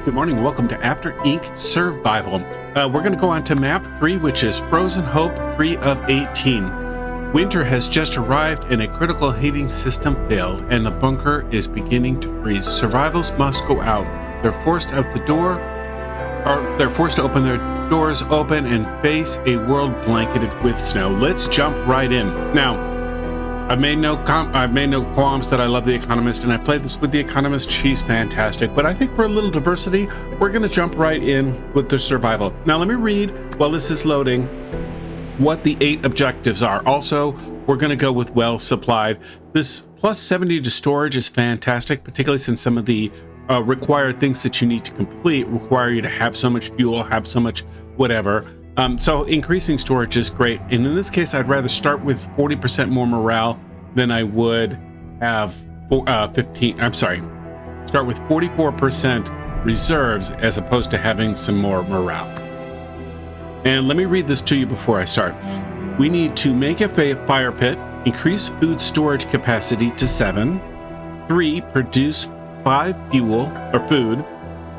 Good morning. Welcome to After Inc. Survival. We're going to go on to map 3, which is Frozen Hope 3 of 18. Winter has just arrived and a critical heating system failed, and the bunker is beginning to freeze. Survivors must go out. They're forced out the door, or they're forced to open their doors open and face a world blanketed with snow. Let's jump right in. Now, I've made no qualms that I love The Economist, and I played this with The Economist. She's fantastic. But I think for a little diversity, we're going to jump right in with the survival. Now, let me read, while this is loading, what the 8 objectives are. Also, we're going to go with well supplied. This plus 70 to storage is fantastic, particularly since some of the required things that you need to complete require you to have so much fuel, have so much whatever. So increasing storage is great. And in this case, I'd rather start with 40% more morale than I would have start with 44% reserves as opposed to having some more morale. And let me read this to you before I start. We need to make a fire pit, increase food storage capacity to 7, 3, produce 5 fuel or food,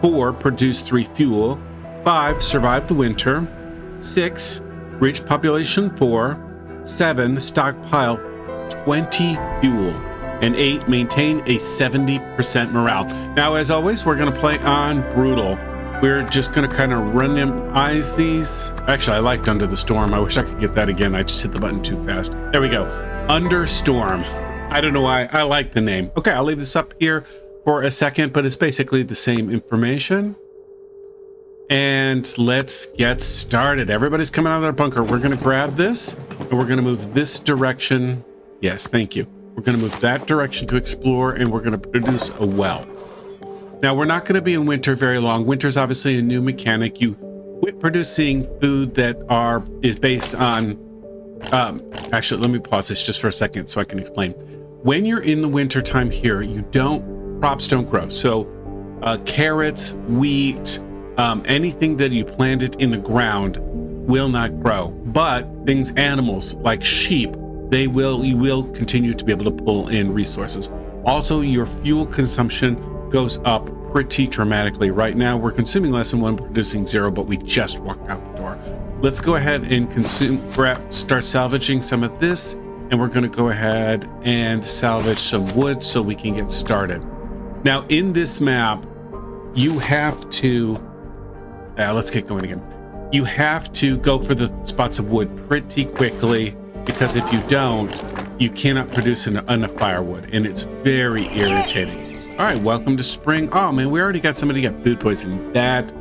4, produce 3 fuel, 5, survive the winter, 6, reach population 4, 7, stockpile 20 fuel, and 8, maintain a 70% morale. Now, as always, we're going to play on brutal. We're just going to kind of randomize these. Actually, I liked Under the Storm. I wish I could get that again. I just hit the button too fast. There we go. Under Storm. I don't know why. I like the name. Okay, I'll leave this up here for a second, but it's basically the same information. And let's get started. Everybody's coming out of their bunker. We're going to grab this and we're going to move this direction. Yes, thank you. We're going to move that direction to explore, and we're going to produce a well. Now, we're not going to be in winter very long. Winter's obviously a new mechanic. You quit producing food that is based on... actually, let me pause this just for a second so I can explain. When you're in the winter time here, crops don't grow. So carrots, wheat... anything that you planted in the ground will not grow, but animals like sheep, you will continue to be able to pull in resources. Also, your fuel consumption goes up pretty dramatically. Right now, we're consuming less than 1, producing 0, but we just walked out the door. Let's go ahead and start salvaging some of this, and we're going to go ahead and salvage some wood so we can get started. Now, in this map, you have to let's get going again. You have to go for the spots of wood pretty quickly, because if you don't, you cannot produce enough firewood, and it's very irritating. All right, welcome to spring. Oh man, we already got somebody get food poisoning. That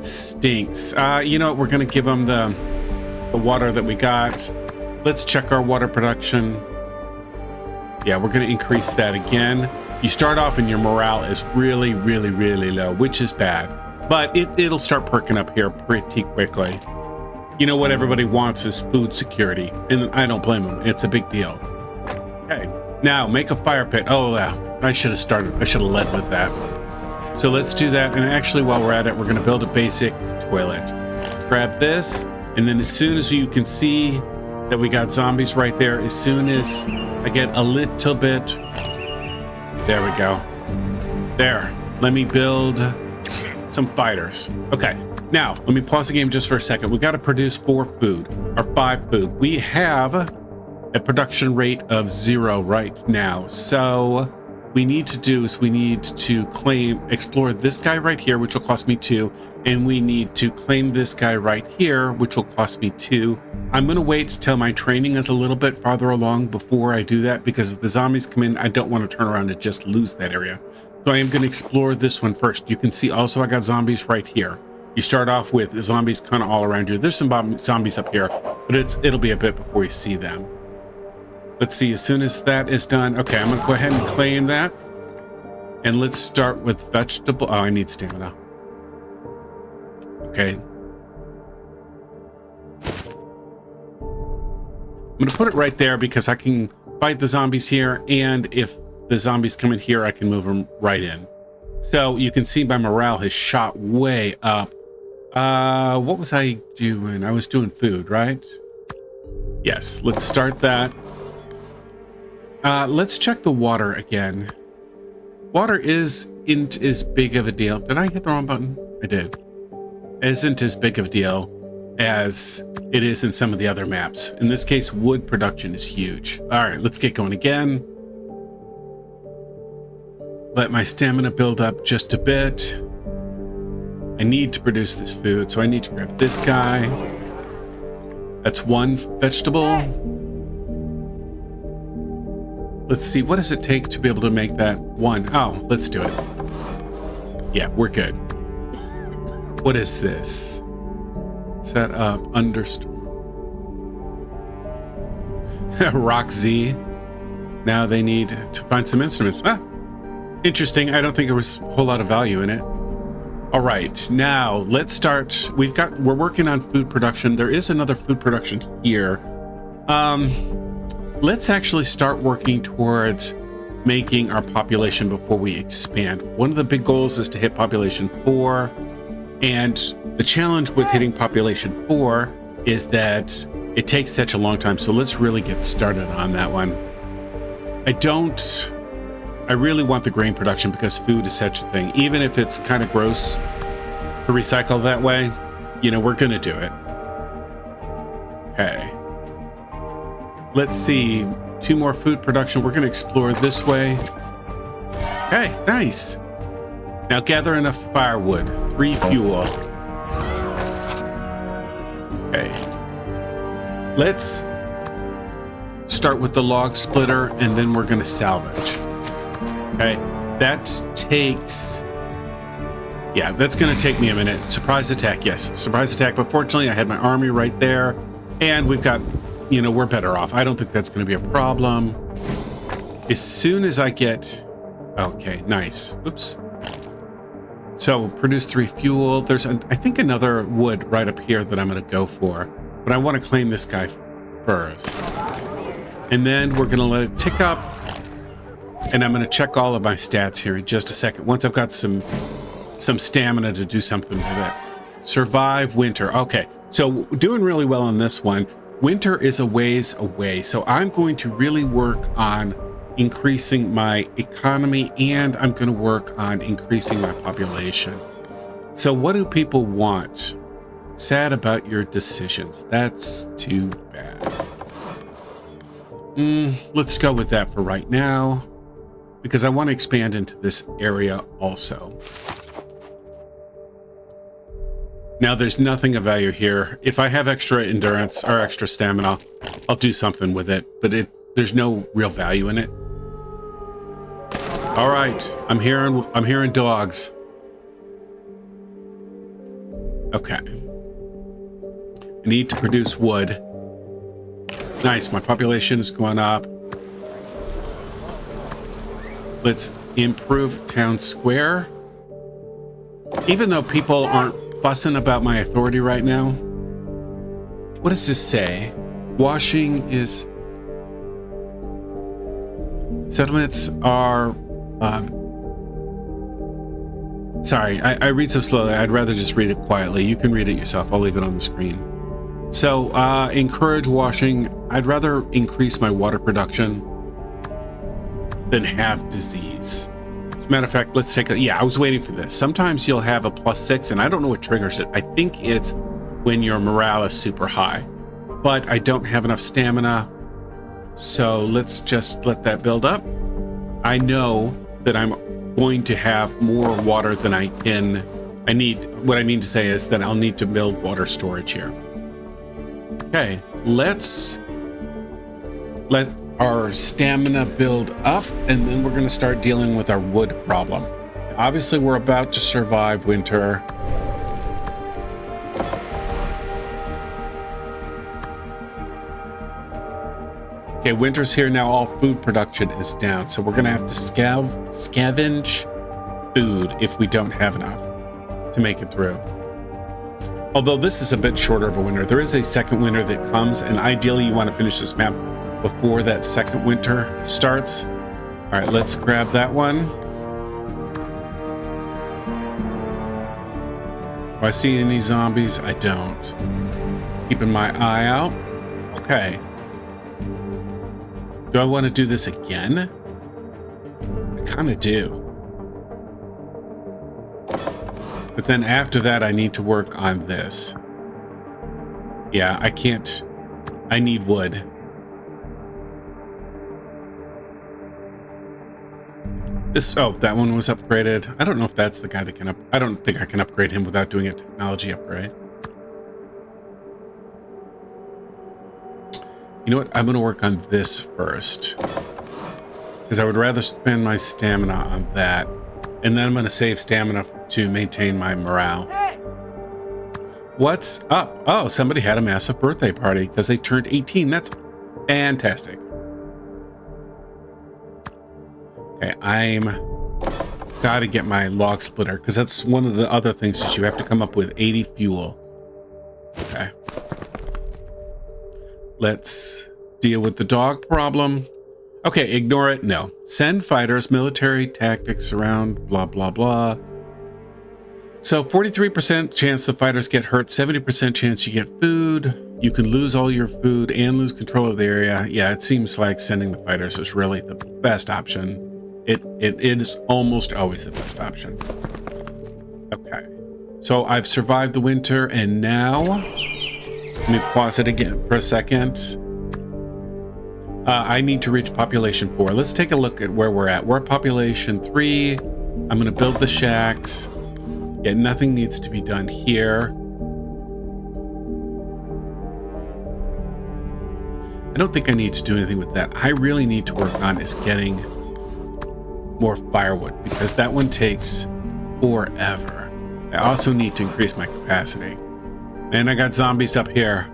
stinks. You know what? We're gonna give them the water that we got. Let's check our water production. Yeah, we're gonna increase that again. You start off and your morale is really, really, really low, which is bad. But it'll start perking up here pretty quickly. You know what everybody wants is food security, and I don't blame them. It's a big deal. Okay, now make a fire pit. Oh, yeah, I should have led with that. So let's do that. And actually, while we're at it, we're going to build a basic toilet. Grab this, and then as soon as you can see that we got zombies right there, as soon as I get a little bit, there we go. There, let me build some fighters. Okay, now let me pause the game just for a second. We got to produce 4 food or 5 food. We have a production rate of 0 right now. So we need to explore this guy right here, which will cost me 2, and we need to claim this guy right here, which will cost me 2. I'm going to wait till my training is a little bit farther along before I do that, because if the zombies come in, I don't want to turn around and just lose that area. So I am going to explore this one first. You can see also I got zombies right here. You start off with zombies kind of all around you. There's some zombies up here, but it'll be a bit before you see them. Let's see, as soon as that is done. Okay, I'm going to go ahead and claim that. And let's start with vegetable. Oh, I need stamina. Okay. I'm going to put it right there because I can fight the zombies here, and if the zombies come in here, I can move them right in. So you can see my morale has shot way up. What was I doing? I was doing food, right? Yes, let's start that. Let's check the water again. Water isn't as big of a deal. Did I hit the wrong button? I did. Isn't as big of a deal as it is in some of the other maps. In this case, wood production is huge. All right, let's get going again. Let my stamina build up just a bit. I need to produce this food, so I need to grab this guy. That's one vegetable. Let's see, what does it take to be able to make that one? Oh, let's do it. Yeah, we're good. What is this? Set up understore. Rock Z. Now they need to find some instruments. Ah, interesting. I don't think there was a whole lot of value in it. All right, now let's start. We're working on food production. There is another food production here. Let's actually start working towards making our population before we expand. One of the big goals is to hit population 4, and the challenge with hitting population 4 is that it takes such a long time. So let's really get started on that one. I really want the grain production because food is such a thing. Even if it's kind of gross to recycle that way, you know, we're gonna do it. Okay. Let's see, 2 more food production. We're gonna explore this way. Okay, nice. Now gather enough firewood, 3 fuel. Okay. Let's start with the log splitter and then we're gonna salvage. Okay, that takes, yeah, that's gonna take me a minute. Surprise attack, yes, surprise attack, but fortunately I had my army right there and we've got, you know, we're better off. I don't think that's gonna be a problem. As soon as I get, okay, nice, oops. So produce 3 fuel. There's, I think, another wood right up here that I'm gonna go for, but I wanna claim this guy first. And then we're gonna let it tick up. And I'm going to check all of my stats here in just a second. Once I've got some stamina to do something with it. Survive winter. Okay, so doing really well on this one. Winter is a ways away, so I'm going to really work on increasing my economy and I'm going to work on increasing my population. So what do people want? Sad about your decisions. That's too bad. Let's go with that for right now, because I want to expand into this area also. Now there's nothing of value here. If I have extra endurance or extra stamina, I'll do something with it, but there's no real value in it. All right, I'm hearing dogs. Okay. I need to produce wood. Nice, my population is going up. Let's improve town square. Even though people aren't fussing about my authority right now. What does this say? Washing is... Settlements are... Sorry, I read so slowly. I'd rather just read it quietly. You can read it yourself. I'll leave it on the screen. So, encourage washing. I'd rather increase my water production than have disease. As a matter of fact, let's take a, yeah, I was waiting for this. Sometimes you'll have a +6 and I don't know what triggers it. I think it's when your morale is super high, but I don't have enough stamina. So let's just let that build up. I know that I'm going to have more water than I need. What I mean to say is that I'll need to build water storage here. Okay, let's let our stamina build up and then we're going to start dealing with our wood problem. Obviously we're about to survive winter. Okay, winter's here now. All food production is down, so we're going to have to scavenge food if we don't have enough to make it through. Although this is a bit shorter of a winter, there is a second winter that comes, and ideally you want to finish this map before that second winter starts. All right, let's grab that one. Do I see any zombies? I don't. Keeping my eye out. Okay. Do I want to do this again? I kind of do. But then after that, I need to work on this. Yeah, I can't. I need wood. This, oh, that one was upgraded. I don't know if that's the guy that can I don't think I can upgrade him without doing a technology upgrade. You know what? I'm going to work on this first. Because I would rather spend my stamina on that. And then I'm going to save stamina to maintain my morale. What's up? Oh, somebody had a massive birthday party because they turned 18. That's fantastic. Okay, I'm got to get my log splitter because that's one of the other things that you have to come up with 80 fuel. Okay. Let's deal with the dog problem. Okay, ignore it. No. Send fighters, military tactics around, blah, blah, blah. So 43% chance the fighters get hurt, 70% chance you get food. You can lose all your food and lose control of the area. Yeah, it seems like sending the fighters is really the best option. It is almost always the best option. Okay. So I've survived the winter, and now let me pause it again for a second. I need to reach population 4. Let's take a look at where we're at. We're at population 3. I'm going to build the shacks. Yeah, nothing needs to be done here. I don't think I need to do anything with that. I really need to work on is getting more firewood because that one takes forever. I also need to increase my capacity. And I got zombies up here.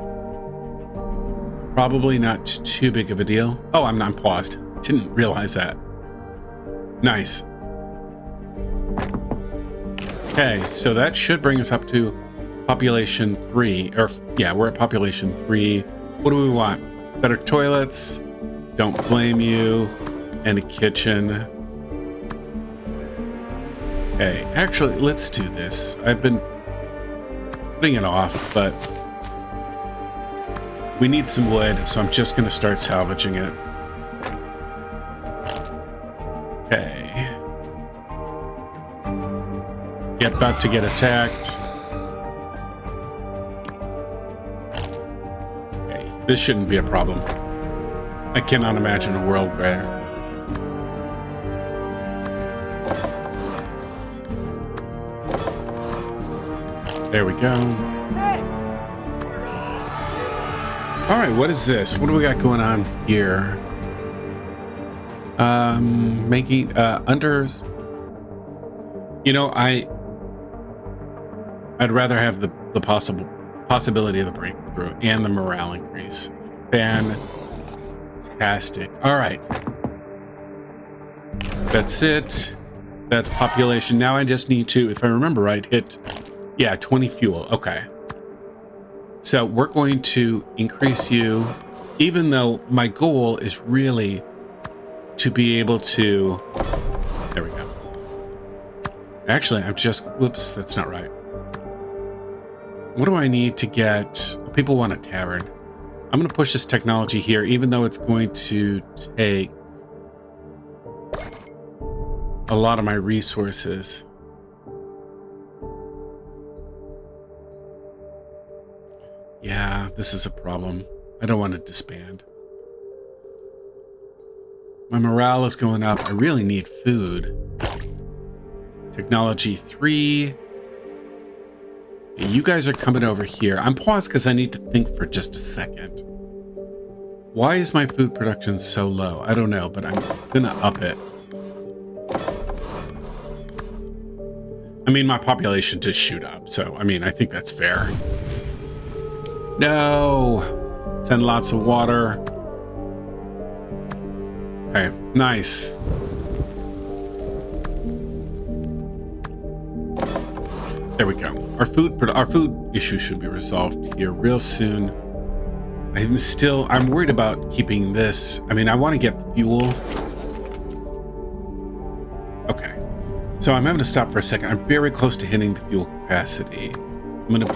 Probably not too big of a deal. Oh, I'm not paused. Didn't realize that. Nice. Okay, so that should bring us up to population 3. Or, yeah, we're at population 3. What do we want? Better toilets. Don't blame you. And a kitchen. Okay, actually, let's do this. I've been putting it off, but we need some wood, so I'm just going to start salvaging it. Okay. Yep, about to get attacked. Okay, this shouldn't be a problem. I cannot imagine a world where there we go. All right, what is this? What do we got going on here? Making unders. You know, I'd rather have the possibility of the breakthrough and the morale increase. Fantastic. All right. That's it. That's population. Now I just need to, if I remember right, hit, yeah, 20 fuel. Okay. So we're going to increase you, even though my goal is really to be able to, there we go. Actually, I'm just, whoops, that's not right. What do I need to get? People want a tavern. I'm going to push this technology here, even though it's going to take a lot of my resources. Yeah, this is a problem. I don't want to disband. My morale is going up. I really need food. Technology 3. You guys are coming over here. I'm paused because I need to think for just a second. Why is my food production so low? I don't know, but I'm gonna up it. I mean, my population did shoot up, so I mean, I think that's fair. No! Send lots of water. Okay, nice. There we go. Our food issue should be resolved here real soon. I'm worried about keeping this. I mean, I want to get fuel. Okay. So I'm having to stop for a second. I'm very close to hitting the fuel capacity. I'm going to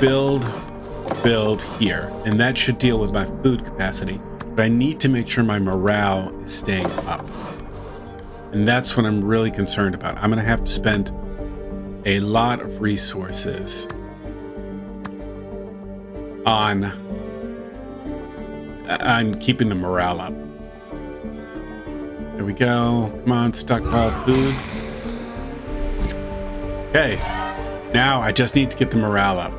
build here, and that should deal with my food capacity. But I need to make sure my morale is staying up. And that's what I'm really concerned about. I'm going to have to spend a lot of resources on keeping the morale up. There we go. Come on, stockpile food. Okay, now I just need to get the morale up.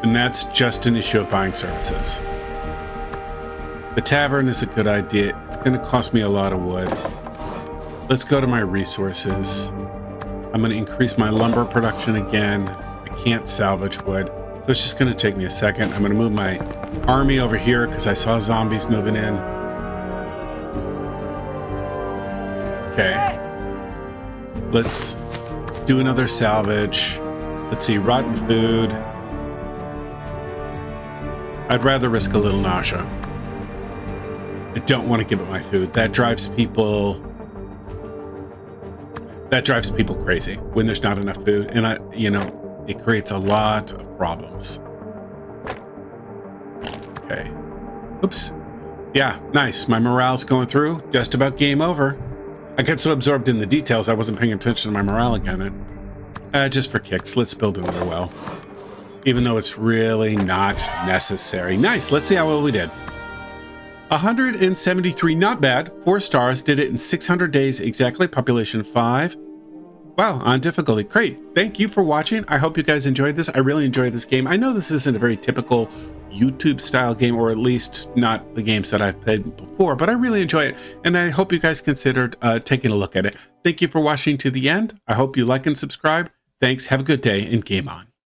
And that's just an issue of buying services. The tavern is a good idea. It's going to cost me a lot of wood. Let's go to my resources. I'm going to increase my lumber production again. I can't salvage wood, so it's just going to take me a second. I'm going to move my army over here because I saw zombies moving in. Okay. Let's do another salvage. Let's see, rotten food. I'd rather risk a little nausea. I don't want to give it my food. That drives people crazy when there's not enough food. And it creates a lot of problems. Okay. Oops. Yeah, nice. My morale's going through. Just about game over. I got so absorbed in the details, I wasn't paying attention to my morale again. Just for kicks, let's build another well. Even though it's really not necessary. Nice, let's see how well we did. 173, not bad. 4 stars, did it in 600 days exactly. Population 5. Wow, on difficulty. Great. Thank you for watching. I hope you guys enjoyed this. I really enjoyed this game. I know this isn't a very typical YouTube style game, or at least not the games that I've played before, but I really enjoy it. And I hope you guys considered taking a look at it. Thank you for watching to the end. I hope you like and subscribe. Thanks. Have a good day and game on.